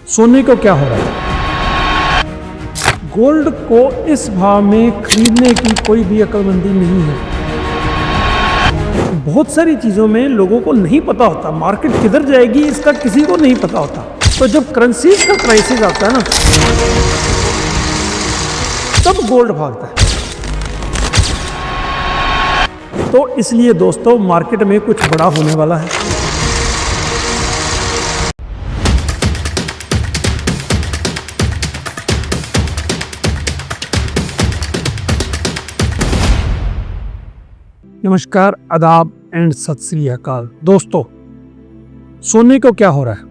सोने को क्या हो रहा है? गोल्ड को इस भाव में खरीदने की कोई भी अक्लमंदी नहीं है। बहुत सारी चीज़ों में लोगों को नहीं पता होता, मार्केट किधर जाएगी इसका किसी को नहीं पता होता। तो जब करेंसीज का क्राइसिस आता है ना, तब गोल्ड भागता है। तो इसलिए दोस्तों, मार्केट में कुछ बड़ा होने वाला है। नमस्कार, आदाब एंड सत श्री अकाल। दोस्तों, सोने को क्या हो रहा है,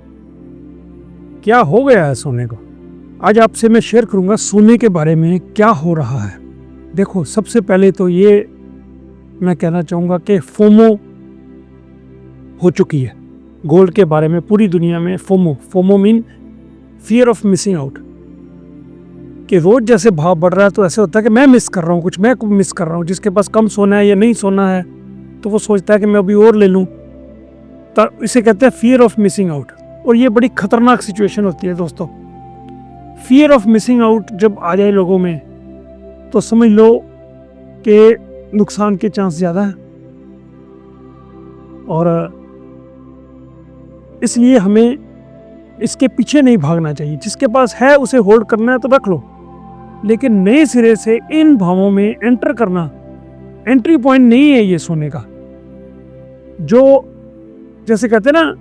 क्या हो गया है सोने को, आज आपसे मैं शेयर करूंगा सोने के बारे में क्या हो रहा है। देखो, सबसे पहले तो ये मैं कहना चाहूँगा कि फोमो हो चुकी है गोल्ड के बारे में पूरी दुनिया में। FOMO mean fear of missing out, कि रोज जैसे भाव बढ़ रहा है तो ऐसे होता है कि मैं मिस कर रहा हूँ, कुछ मैं मिस कर रहा हूँ। जिसके पास कम सोना है या नहीं सोना है तो वो सोचता है कि मैं अभी और ले लूँ, तो इसे कहते हैं फियर ऑफ मिसिंग आउट। और ये बड़ी खतरनाक सिचुएशन होती है दोस्तों। फियर ऑफ मिसिंग आउट जब आ जाए लोगों में तो समझ लो कि नुकसान के चांस ज़्यादा है। और इसलिए हमें इसके पीछे नहीं भागना चाहिए। जिसके पास है उसे होल्ड करना है तो रख लो, लेकिन नए सिरे से इन भावों में एंटर करना एंट्री पॉइंट नहीं है ये सोने का। जो जैसे कहते हैं ना,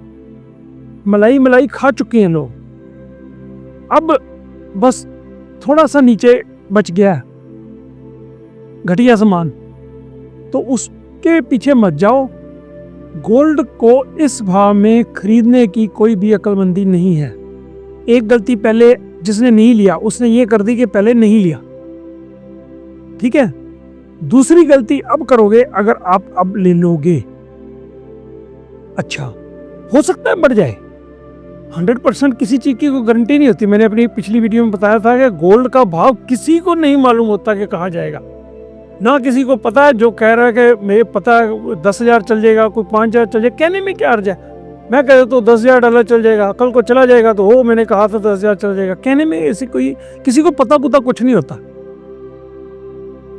मलाई खा चुके हैं लोग, अब बस थोड़ा सा नीचे बच गया है घटिया सामान, तो उसके पीछे मत जाओ। गोल्ड को इस भाव में खरीदने की कोई भी अक्लमंदी नहीं है। एक गलती पहले जिसने नहीं लिया उसने ये कर दी कि पहले नहीं लिया, ठीक है। दूसरी गलती अब करोगे अगर आप अब ले लोगे, अच्छा हो सकता है बढ़ जाए। 100% किसी चीज की कोई गारंटी नहीं होती। मैंने अपनी पिछली वीडियो में बताया था कि गोल्ड का भाव किसी को नहीं मालूम होता कि कहाँ जाएगा। ना किसी को पता है। जो कह रहा है कि मुझे पता है 10,000 चल जाएगा, कोई 5,000 चल जाएगा, कहने में क्या अर्ज है। मैं कह देता हूँ $10,000 चल जाएगा, कल को चला जाएगा तो हो मैंने कहा था 10,000 चल जाएगा। कहने में ऐसी कोई किसी को पता कुछ नहीं होता।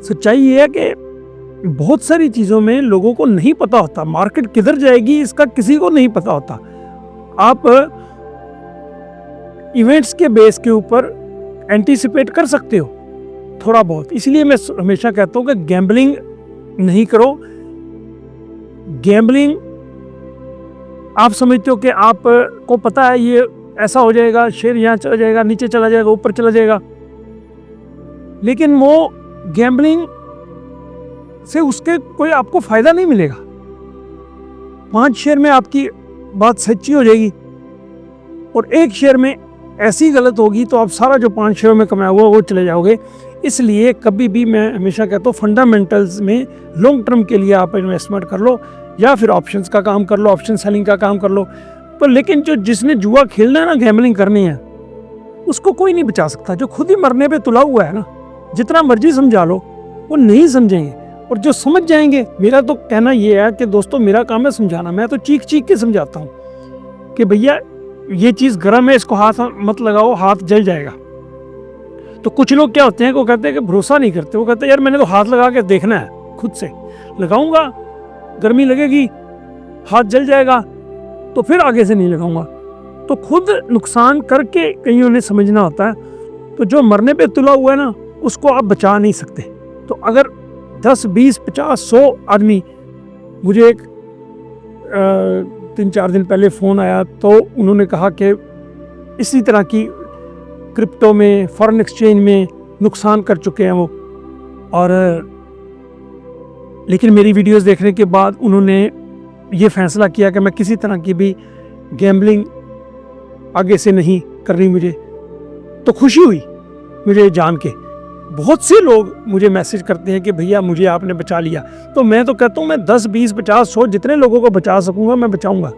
सच्चाई ये है कि बहुत सारी चीज़ों में लोगों को नहीं पता होता, मार्केट किधर जाएगी इसका किसी को नहीं पता होता। आप इवेंट्स के बेस के ऊपर एंटीसिपेट कर सकते हो थोड़ा बहुत। इसलिए मैं हमेशा कहता हूँ कि गैम्बलिंग नहीं करो। गैम्बलिंग आप समझते हो कि आप को पता है ये ऐसा हो जाएगा, शेयर यहाँ चला जाएगा, नीचे चला जाएगा, ऊपर चला जाएगा, लेकिन वो गैम्बलिंग से उसके कोई आपको फायदा नहीं मिलेगा। 5 शेयर में आपकी बात सच्ची हो जाएगी और एक शेयर में ऐसी गलत होगी तो आप सारा जो 5 शेयर में कमाया हुआ वो चले जाओगे। इसलिए कभी भी मैं हमेशा कहता हूँ फंडामेंटल्स में लॉन्ग टर्म के लिए आप इन्वेस्टमेंट कर लो, या फिर ऑप्शंस का काम कर लो, ऑप्शन सेलिंग का काम कर लो। पर लेकिन जिसने जुआ खेलना है ना, गैम्बलिंग करनी है, उसको कोई नहीं बचा सकता। जो खुद ही मरने पे तुला हुआ है ना, जितना मर्जी समझा लो वो नहीं समझेंगे। और जो समझ जाएंगे, मेरा तो कहना ये है कि दोस्तों मेरा काम है समझाना। मैं तो चीख के समझाता हूँ कि भैया ये चीज़ गर्म है, इसको हाथ मत लगाओ, हाथ जल जाएगा। तो कुछ लोग क्या होते हैं, वो कहते हैं कि भरोसा नहीं करते। वो कहते हैं यार मैंने तो हाथ लगा के देखना है, खुद से लगाऊंगा, गर्मी लगेगी, हाथ जल जाएगा, तो फिर आगे से नहीं लगाऊंगा। तो खुद नुकसान करके कहीं उन्हें समझना होता है। तो जो मरने पे तुला हुआ है ना, उसको आप बचा नहीं सकते। तो अगर 10, 20, 50, 100 आदमी, मुझे एक 3-4 दिन पहले फ़ोन आया तो उन्होंने कहा कि इसी तरह की क्रिप्टो में, फॉरेन एक्सचेंज में नुकसान कर चुके हैं वो। और लेकिन मेरी वीडियोस देखने के बाद उन्होंने ये फैसला किया कि मैं किसी तरह की भी गैम्बलिंग आगे से नहीं करनी मुझे। तो खुशी हुई मुझे जान के। बहुत से लोग मुझे मैसेज करते हैं कि भैया मुझे आपने बचा लिया। तो मैं तो कहता हूँ मैं 10, 20, 50, 100 जितने लोगों को बचा सकूंगा मैं बचाऊंगा।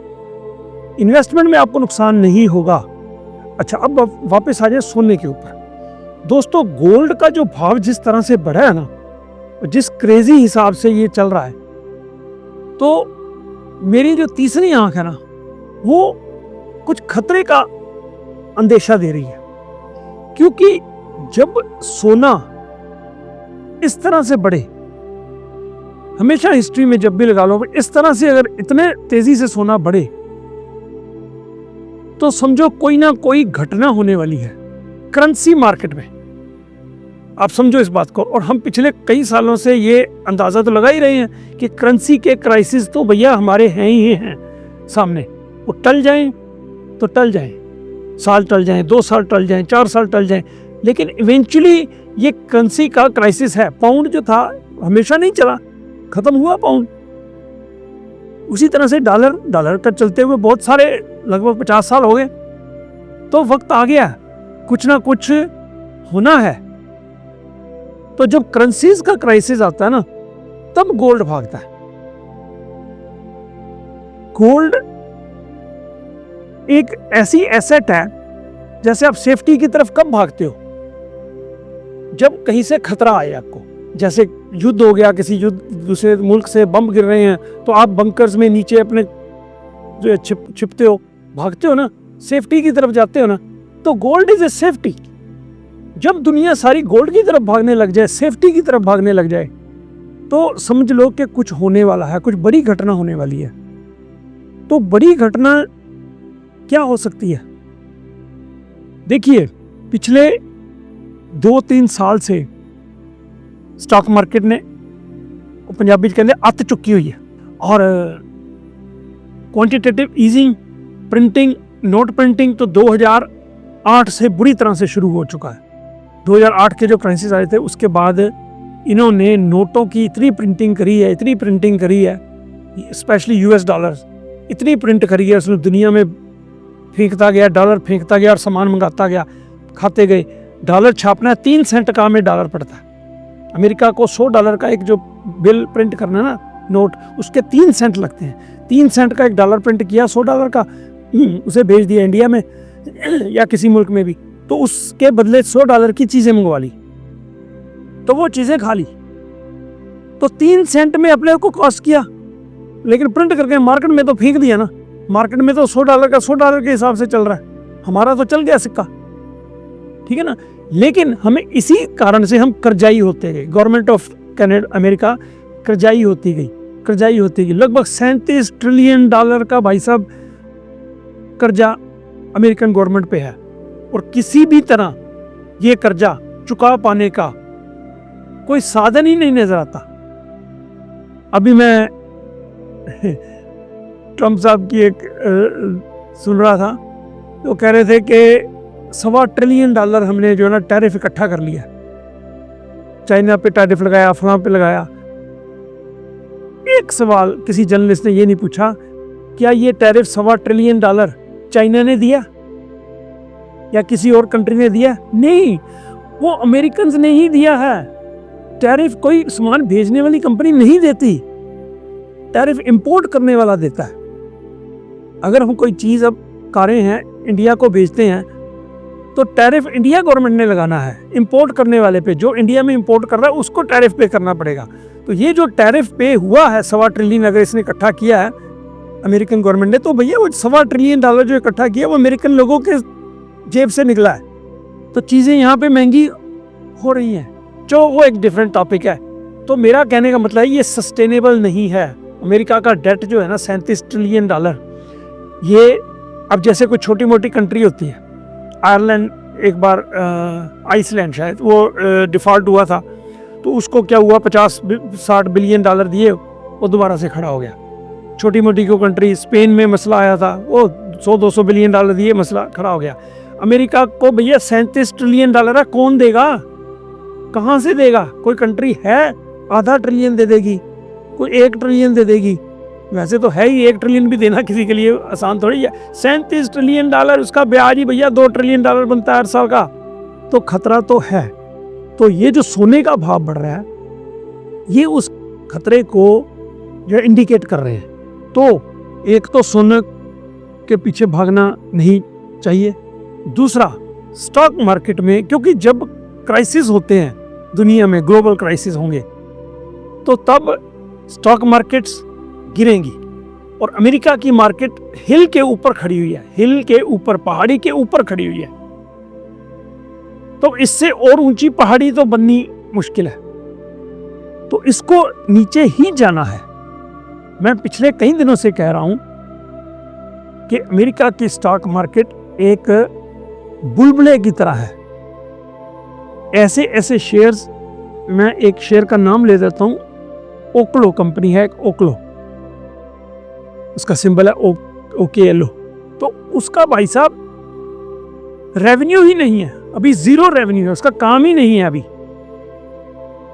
इन्वेस्टमेंट में आपको नुकसान नहीं होगा। अच्छा, अब वापस आ जाए सोने के ऊपर। दोस्तों, गोल्ड का जो भाव जिस तरह से बढ़ा है ना, जिस क्रेजी हिसाब से ये चल रहा है, तो मेरी जो तीसरी आंख है ना, वो कुछ खतरे का अंदेशा दे रही है। क्योंकि जब सोना इस तरह से बढ़े, हमेशा हिस्ट्री में जब भी लगा लो, इस तरह से अगर इतने तेजी से सोना बढ़े तो समझो कोई ना कोई घटना होने वाली है करेंसी मार्केट में। आप समझो इस बात को। और हम पिछले कई सालों से ये अंदाजा तो लगा ही रहे हैं कि करेंसी के क्राइसिस तो भैया हमारे हैं ही हैं सामने। वो टल जाएं तो टल जाएं, साल टल जाएं, 2 साल टल जाएं, 4 साल टल जाएं, लेकिन इवेंचुअली ये करेंसी का क्राइसिस है। पाउंड जो था हमेशा नहीं चला, खत्म हुआ पाउंड। उसी तरह से डॉलर का चलते हुए बहुत सारे लगभग 50 साल हो गए। तो वक्त आ गया, कुछ ना कुछ होना है। तो जब करेंसीज का क्राइसिस आता है ना, तब गोल्ड भागता है। गोल्ड एक ऐसी एसेट है, जैसे आप सेफ्टी की तरफ कब भागते हो? जब कहीं से खतरा आए आपको, जैसे युद्ध हो गया, किसी युद्ध, दूसरे मुल्क से बम गिर रहे हैं, तो आप बंकर्स में नीचे अपने जो छिपते हो, भागते हो ना, सेफ्टी की तरफ जाते हो ना। तो गोल्ड इज ए सेफ्टी। जब दुनिया सारी गोल्ड की तरफ भागने लग जाए, सेफ्टी की तरफ भागने लग जाए, तो समझ लो कि कुछ होने वाला है, कुछ बड़ी घटना होने वाली है। तो बड़ी घटना क्या हो सकती है? देखिए, पिछले 2-3 साल से स्टॉक मार्केट ने, पंजाबी कहते हैं, अत चुकी हुई है। और quantitative easing, printing, note printing तो 2008 से बुरी तरह से शुरू हो चुका है। 2008 के जो क्राइसिस आए थे, उसके बाद इन्होंने नोटों की इतनी प्रिंटिंग करी है, स्पेशली यूएस डॉलर्स इतनी प्रिंट करी है, उसने दुनिया में फेंकता गया, डॉलर फेंकता गया और सामान मंगाता गया, खाते गए। डॉलर छापना है, 3 सेंट का में डॉलर पड़ता है। अमेरिका को $100 का एक जो बिल प्रिंट करना है ना, नोट, उसके 3 सेंट लगते हैं। 3 सेंट का एक डॉलर प्रिंट किया, $100 का, उसे भेज दिया इंडिया में या किसी मुल्क में भी, तो उसके बदले $100 की चीजें मंगवा ली, तो वो चीजें खा ली। तो 3 सेंट में अपने को कॉस्ट किया, लेकिन प्रिंट करके मार्केट में तो फेंक दिया ना। मार्केट में तो $100 का $100 के हिसाब से चल रहा है, हमारा तो चल गया सिक्का, ठीक है ना। लेकिन हमें इसी कारण से हम कर्जाई होते गए। गवर्नमेंट ऑफ कनाडा, अमेरिका कर्जाई होती गई। लगभग $37 ट्रिलियन का भाई साहब कर्जा अमेरिकन गवर्नमेंट पे है, और किसी भी तरह ये कर्जा चुका पाने का कोई साधन ही नहीं नजर आता। अभी मैं ट्रम्प साहब की एक सुन रहा था, तो कह रहे थे कि $1.25 ट्रिलियन हमने जो है ना टैरिफ इकट्ठा कर लिया, चाइना पे टैरिफ लगाया, फलां पे लगाया। एक सवाल किसी जर्नलिस्ट ने ये नहीं पूछा, क्या ये टैरिफ $1.25 ट्रिलियन चाइना ने दिया या किसी और कंट्री ने दिया? नहीं, वो अमेरिकन ने ही दिया है। टैरिफ कोई सामान भेजने वाली कंपनी नहीं देती, टैरिफ इंपोर्ट करने वाला देता है। अगर हम कोई चीज़, अब कारें हैं, इंडिया को भेजते हैं, तो टैरिफ इंडिया गवर्नमेंट ने लगाना है इंपोर्ट करने वाले पे। जो इंडिया में इंपोर्ट कर रहा है उसको टैरिफ पे करना पड़ेगा। तो ये जो टैरिफ पे हुआ है $1.25 ट्रिलियन, अगर इसने इकट्ठा किया है अमेरिकन गवर्नमेंट ने, तो भैया वो $1.25 ट्रिलियन जो इकट्ठा किया वो अमेरिकन लोगों के जेब से निकला है। तो चीज़ें यहाँ पे महंगी हो रही हैं, जो वो एक डिफरेंट टॉपिक है। तो मेरा कहने का मतलब है ये सस्टेनेबल नहीं है। अमेरिका का डेट जो है ना $37 ट्रिलियन, ये अब जैसे कोई छोटी मोटी कंट्री होती है, आयरलैंड, एक बार आइसलैंड शायद, वो डिफॉल्ट हुआ था, तो उसको क्या हुआ, $50-60 बिलियन दिए, वो दोबारा से खड़ा हो गया। छोटी मोटी को कंट्री, स्पेन में मसला आया था, वो $100-200 बिलियन दिए, मसला खड़ा हो गया। अमेरिका को भैया $37 ट्रिलियन है, कौन देगा, कहाँ से देगा? कोई कंट्री है आधा ट्रिलियन दे देगी, कोई 1 ट्रिलियन दे देगी? वैसे तो है ही, 1 ट्रिलियन भी देना किसी के लिए आसान थोड़ी है। $37 ट्रिलियन, उसका ब्याज ही भैया $2 ट्रिलियन बनता है हर साल का। तो खतरा तो है। तो ये जो सोने का भाव बढ़ रहा है, ये उस खतरे को जो इंडिकेट कर रहे हैं। तो एक तो सोने के पीछे भागना नहीं चाहिए। दूसरा, स्टॉक मार्केट में, क्योंकि जब क्राइसिस होते हैं दुनिया में, ग्लोबल क्राइसिस होंगे, तो तब स्टॉक मार्केट्स गिरेंगी। और अमेरिका की मार्केट हिल के ऊपर खड़ी हुई है, हिल के ऊपर, पहाड़ी के ऊपर खड़ी हुई है। तो इससे और ऊंची पहाड़ी तो बननी मुश्किल है, तो इसको नीचे ही जाना है। मैं पिछले कई दिनों से कह रहा हूं कि अमेरिका की स्टॉक मार्केट एक बुलबुले की तरह है। ऐसे ऐसे शेयर्स, मैं एक शेयर का नाम ले देता हूं, ओक्लो कंपनी है, एक ओक्लो, उसका सिंबल है OKLO। तो उसका भाई साहब रेवेन्यू ही नहीं है, अभी जीरो रेवेन्यू है, उसका काम ही नहीं है अभी,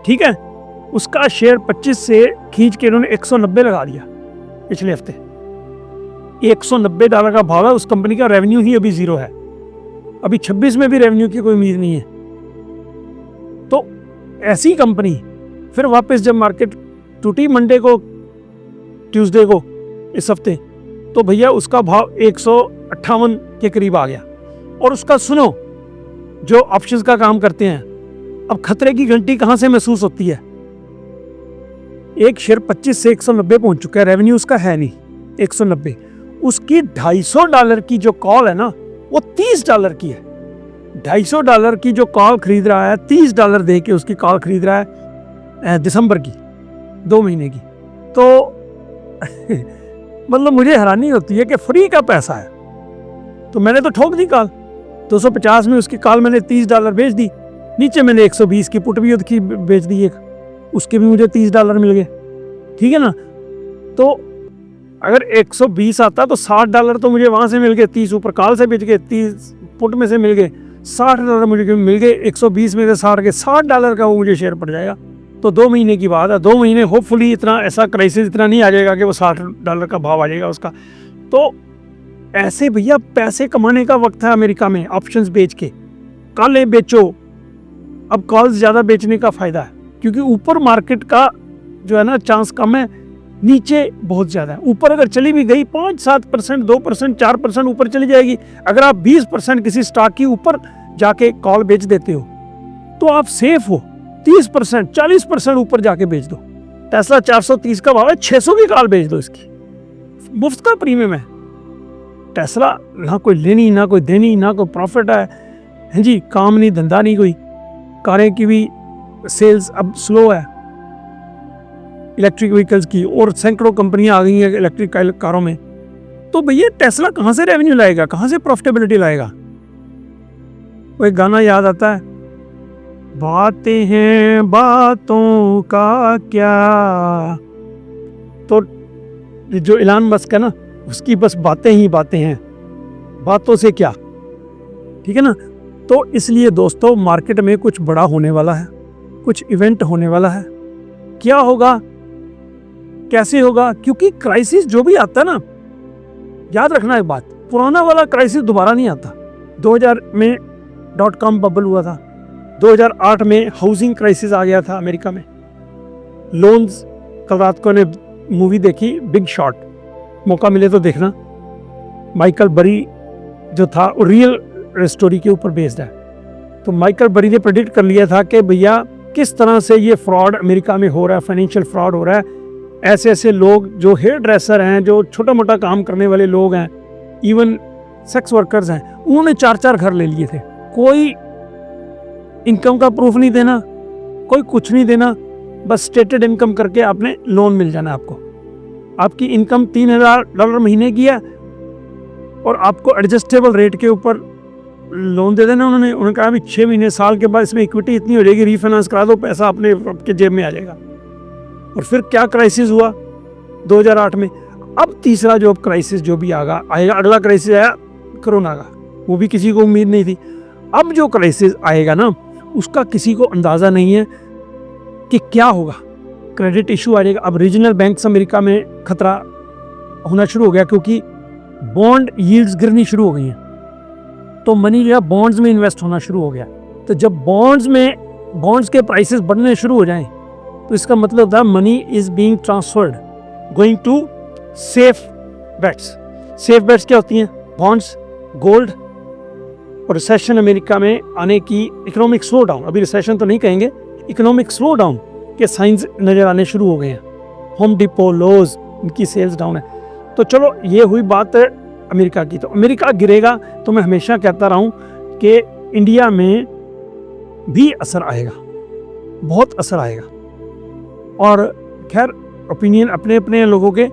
ठीक है। उसका शेयर 25 से खींच के इन्होंने 190 लगा दिया पिछले हफ्ते। $190 का भाव है उस कंपनी का, रेवेन्यू ही अभी जीरो है, अभी 26 में भी रेवेन्यू की कोई उम्मीद नहीं है। तो ऐसी कंपनी फिर वापस जब मार्केट टूटी मंडे को, ट्यूसडे को इस हफ्ते, तो भैया उसका भाव 158 के करीब आ गया। और उसका सुनो, जो ऑप्शंस का काम करते हैं, अब खतरे की घंटी कहां से महसूस होती है। एक शेयर 25 से 190 पहुंच चुका है, रेवेन्यू उसका है नहीं 190, उसकी $250 की जो कॉल है ना, वो $30 की है। $250 की जो कॉल खरीद रहा है, $30 दे के उसकी कॉल खरीद रहा है दिसंबर की, 2 महीने की। तो मतलब मुझे हैरानी होती है कि फ्री का पैसा है। तो मैंने तो ठोक दी कॉल, 250 में उसकी कॉल मैंने $30 बेच दी, नीचे मैंने 120 की पुट भी उसकी बेच दी एक, उसके भी मुझे $30 मिल गए, ठीक है ना। तो अगर 120 आता तो $60 तो मुझे वहां से मिल गए, 30 ऊपर कॉल से बेच गए, 30 पुट में से मिल गए, $60 मुझे मिल गए। 120 में से 60 के $60 का वो मुझे शेयर पड़ जाएगा। तो 2 महीने की बात है, 2 महीने होपफुली इतना ऐसा क्राइसिस इतना नहीं आ जाएगा कि वो $60 का भाव आ जाएगा उसका। तो ऐसे भैया पैसे कमाने का वक्त है अमेरिका में, ऑप्शंस बेच के। कॉलें बेचो, अब कॉल्स ज़्यादा बेचने का फ़ायदा है, क्योंकि ऊपर मार्केट का जो है ना चांस कम है, नीचे बहुत ज़्यादा है। ऊपर अगर चली भी गई 5-7%, 2%, 4% ऊपर चली जाएगी। अगर आप 20% किसी स्टॉक की ऊपर जाके कॉल बेच देते हो तो आप सेफ हो। 30%, 40% ऊपर जाके बेच दो। टेस्ला 430 का भाव है, 600 की कॉल बेच दो, इसकी मुफ्त का प्रीमियम है। टेस्ला ना कोई लेनी, ना कोई देनी, ना कोई प्रॉफिट है जी, काम नहीं, धंधा नहीं कोई। कारें की भी सेल्स अब स्लो है इलेक्ट्रिक व्हीकल्स की, और सैकड़ों कंपनियां आ गई हैं इलेक्ट्रिक कारों में। तो भैया टेस्ला कहाँ से रेवेन्यू लाएगा, कहाँ से प्रॉफिटेबिलिटी लाएगा। वो एक गाना याद आता है, बातें हैं बातों का क्या। तो जो इलान मस्क है ना, उसकी बस बातें ही बातें हैं, बातों से क्या, ठीक है ना। तो इसलिए दोस्तों मार्केट में कुछ बड़ा होने वाला है, कुछ इवेंट होने वाला है। क्या होगा, कैसे होगा, क्योंकि क्राइसिस जो भी आता है ना, याद रखना एक बात, पुराना वाला क्राइसिस दोबारा नहीं आता। 2000 में .com बबल हुआ था, 2008 में हाउसिंग क्राइसिस आ गया था अमेरिका में, लोन्स। कल रात को ने मूवी देखी बिग शॉट, मौका मिले तो देखना। माइकल बरी जो था वो रियल स्टोरी के ऊपर बेस्ड है। तो माइकल बरी ने प्रेडिक्ट कर लिया था कि भैया किस तरह से ये फ्रॉड अमेरिका में हो रहा है, फाइनेंशियल फ्रॉड हो रहा है। ऐसे ऐसे लोग जो हेयर ड्रेसर हैं, जो छोटा मोटा काम करने वाले लोग हैं, इवन सेक्स वर्कर्स हैं, उन्होंने 4-4 घर ले लिए थे। कोई इनकम का प्रूफ नहीं देना, कोई कुछ नहीं देना, बस स्टेटेड इनकम करके आपने लोन मिल जाना। आपको आपकी इनकम $3000 महीने की है और आपको एडजस्टेबल रेट के ऊपर लोन दे देना। उन्होंने कहा अभी 6 महीने साल के बाद इसमें इक्विटी इतनी हो जाएगी, रीफाइनेंस करा दो, पैसा अपने आपके जेब में आ जाएगा। और फिर क्या क्राइसिस हुआ 2008 में। अब तीसरा जो क्राइसिस जो भी आएगा, अगला क्राइसिस आया कोरोना का, वो भी किसी को उम्मीद नहीं थी। अब जो क्राइसिस आएगा ना, उसका किसी को अंदाज़ा नहीं है कि क्या होगा। क्रेडिट इशू आ जाएगा। अब रीजनल बैंक्स अमेरिका में खतरा होना शुरू हो गया, क्योंकि बॉन्ड यील्ड्स गिरनी शुरू हो गई हैं, तो मनी जो है बॉन्ड्स में इन्वेस्ट होना शुरू हो गया। तो जब बॉन्ड्स के प्राइसेस बढ़ने शुरू हो जाएं, तो इसका मतलब होता है money is being transferred going to safe bets. Safe bets क्या होती हैं? Bonds, gold. और रिसेशन अमेरिका में आने की, इकोनॉमिक स्लो डाउन, अभी रिसेशन तो नहीं कहेंगे, इकोनॉमिक स्लो डाउन के साइंस नजर आने शुरू हो गए हैं। होम डिपो, लोज, इनकी सेल्स डाउन है। तो चलो ये हुई बात अमेरिका की। तो अमेरिका गिरेगा तो मैं हमेशा कहता रहा हूँ कि इंडिया में भी असर आएगा, बहुत असर आएगा। और खैर ओपिनियन अपने अपने लोगों के,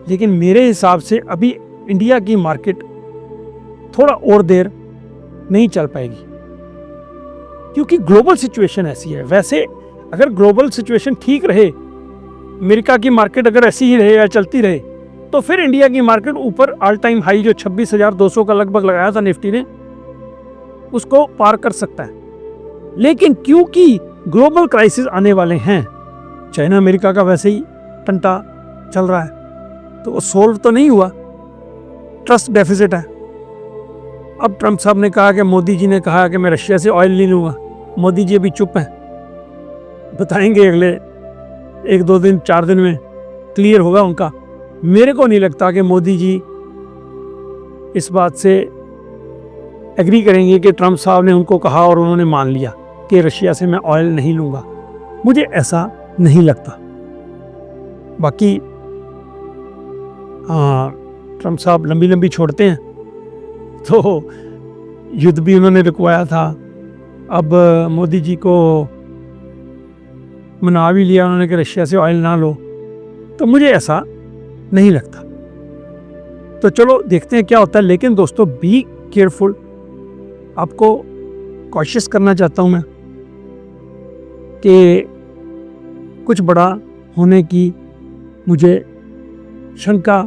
लेकिन मेरे हिसाब से अभी इंडिया की मार्केट थोड़ा और देर नहीं चल पाएगी, क्योंकि ग्लोबल सिचुएशन ऐसी है। वैसे अगर ग्लोबल सिचुएशन ठीक रहे, अमेरिका की मार्केट अगर ऐसी ही रहे या चलती रहे, तो फिर इंडिया की मार्केट ऊपर ऑल टाइम हाई जो 26,200 का लगभग लगाया था निफ्टी ने, उसको पार कर सकता है। लेकिन क्योंकि ग्लोबल क्राइसिस आने वाले हैं, चाइना अमेरिका का वैसे ही टंटा चल रहा है, तो वो सोल्व तो नहीं हुआ, ट्रस्ट डेफिसिट है। अब ट्रंप साहब ने कहा कि मोदी जी ने कहा कि मैं रशिया से ऑयल नहीं लूँगा। मोदी जी अभी चुप हैं, बताएंगे अगले 1-2 दिन 4 दिन में क्लियर होगा उनका। मेरे को नहीं लगता कि मोदी जी इस बात से एग्री करेंगे कि ट्रंप साहब ने उनको कहा और उन्होंने मान लिया कि रशिया से मैं ऑयल नहीं लूँगा। मुझे ऐसा नहीं लगता। बाकी ट्रंप साहब लंबी लंबी छोड़ते हैं, तो युद्ध भी उन्होंने रुकवाया था। अब मोदी जी को मना भी लिया उन्होंने कि रशिया से ऑयल ना लो, तो मुझे ऐसा नहीं लगता। तो चलो देखते हैं क्या होता है। लेकिन दोस्तों बी केयरफुल, आपको कॉशियस करना चाहता हूं मैं कि कुछ बड़ा होने की मुझे शंका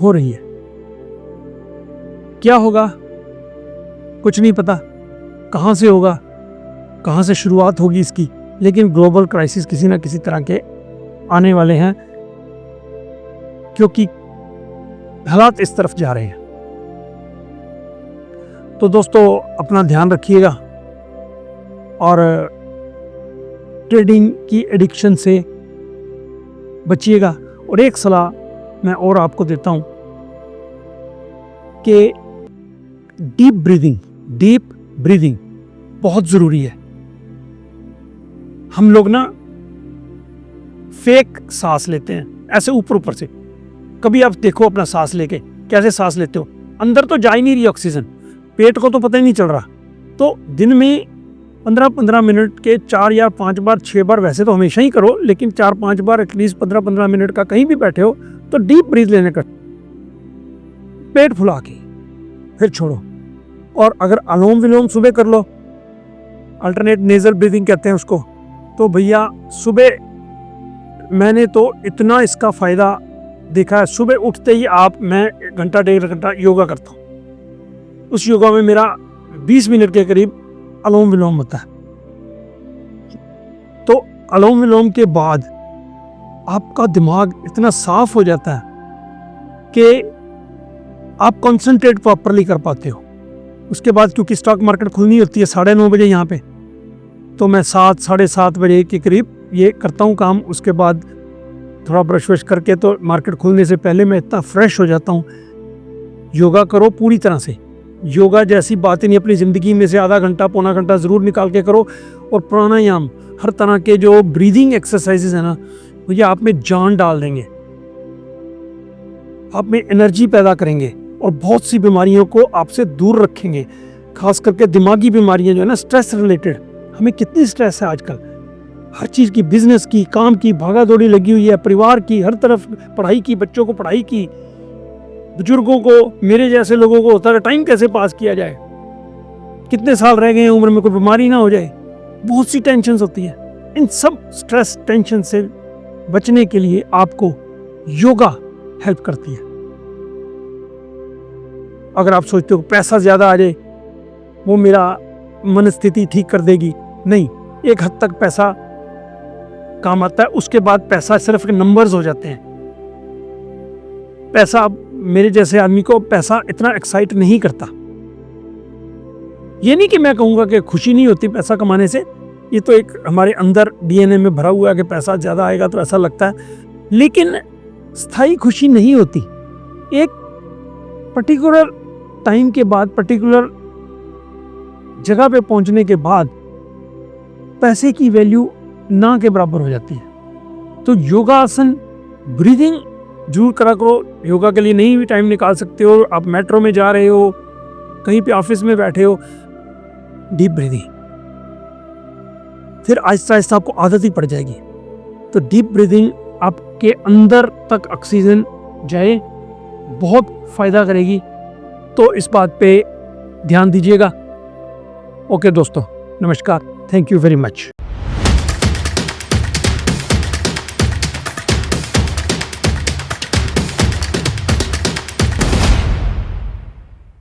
हो रही है। क्या होगा कुछ नहीं पता, कहाँ से होगा, कहाँ से शुरुआत होगी इसकी, लेकिन ग्लोबल क्राइसिस किसी ना किसी तरह के आने वाले हैं, क्योंकि हालात इस तरफ जा रहे हैं। तो दोस्तों अपना ध्यान रखिएगा और ट्रेडिंग की एडिक्शन से बचिएगा। और एक सलाह मैं और आपको देता हूं कि डीप ब्रीदिंग बहुत ज़रूरी है। हम लोग ना फेक सांस लेते हैं ऐसे ऊपर ऊपर से। कभी आप देखो अपना सांस लेके कैसे सांस लेते हो, अंदर तो जा ही नहीं रही ऑक्सीजन, पेट को तो पता ही नहीं चल रहा। तो दिन में 15-15 मिनट के 4 या 5 बार 6 बार, वैसे तो हमेशा ही करो, लेकिन 4-5 बार एटलीस्ट 15-15 मिनट का कहीं भी बैठे हो तो डीप ब्रीथ लेने का, पेट फुला के फिर छोड़ो। और अगर अनुलोम विलोम सुबह कर लो, अल्टरनेट नेजल ब्रीदिंग कहते हैं उसको, तो भैया सुबह मैंने तो इतना इसका फ़ायदा देखा है। सुबह उठते ही मैं 1-1.5 घंटा योगा करता हूँ। उस योगा में मेरा 20 मिनट के करीब अनुलोम विलोम होता है। तो अनुलोम विलोम के बाद आपका दिमाग इतना साफ हो जाता है कि आप कंसंट्रेट प्रॉपरली कर पाते हो। उसके बाद क्योंकि स्टॉक मार्केट खुलनी होती है 9:30 बजे यहाँ पे, तो मैं 7-7:30 बजे के करीब ये करता हूँ काम। उसके बाद थोड़ा ब्रश वश करके, तो मार्केट खुलने से पहले मैं इतना फ्रेश हो जाता हूँ। योगा करो पूरी तरह से, योगा जैसी बात ही नहीं, अपनी ज़िंदगी में से आधा घंटा पौना घंटा ज़रूर निकाल के करो। और प्राणायाम, हर तरह के जो ब्रीदिंग एक्सरसाइजेज है ना, वो ये आप में जान डाल देंगे, आप में एनर्जी पैदा करेंगे और बहुत सी बीमारियों को आपसे दूर रखेंगे। खास करके दिमागी बीमारियां जो है ना, स्ट्रेस रिलेटेड। हमें कितनी स्ट्रेस है आजकल, हर चीज़ की, बिजनेस की, काम की भागा दौड़ी लगी हुई है, परिवार की, हर तरफ पढ़ाई की, बच्चों को पढ़ाई की, बुजुर्गों को, मेरे जैसे लोगों को होता है टाइम कैसे पास किया जाए, कितने साल रह गए हैं उम्र में, कोई बीमारी ना हो जाए, बहुत सी टेंशन होती है। इन सब स्ट्रेस टेंशन से बचने के लिए आपको योगा हेल्प करती है। अगर आप सोचते हो पैसा ज़्यादा आ जाए वो मेरा मन स्थिति ठीक कर देगी, नहीं, एक हद तक पैसा काम आता है, उसके बाद पैसा सिर्फ नंबर्स हो जाते हैं। पैसा, मेरे जैसे आदमी को पैसा इतना एक्साइट नहीं करता। ये नहीं कि मैं कहूँगा कि खुशी नहीं होती पैसा कमाने से, ये तो एक हमारे अंदर डीएनए में भरा हुआ है कि पैसा ज़्यादा आएगा तो ऐसा लगता है, लेकिन स्थायी खुशी नहीं होती। एक पर्टिकुलर टाइम के बाद, पर्टिकुलर जगह पे पहुंचने के बाद पैसे की वैल्यू ना के बराबर हो जाती है। तो योगासन, ब्रीदिंग जरूर करा करो। योगा के लिए नहीं भी टाइम निकाल सकते हो, आप मेट्रो में जा रहे हो, कहीं पे ऑफिस में बैठे हो, डीप ब्रीदिंग, फिर आहिस्ता आहिस्ता आपको आदत ही पड़ जाएगी। तो डीप ब्रीदिंग आपके अंदर तक ऑक्सीजन जाए, बहुत फायदा करेगी। तो इस बात पे ध्यान दीजिएगा। ओके दोस्तों, नमस्कार, थैंक यू वेरी मच।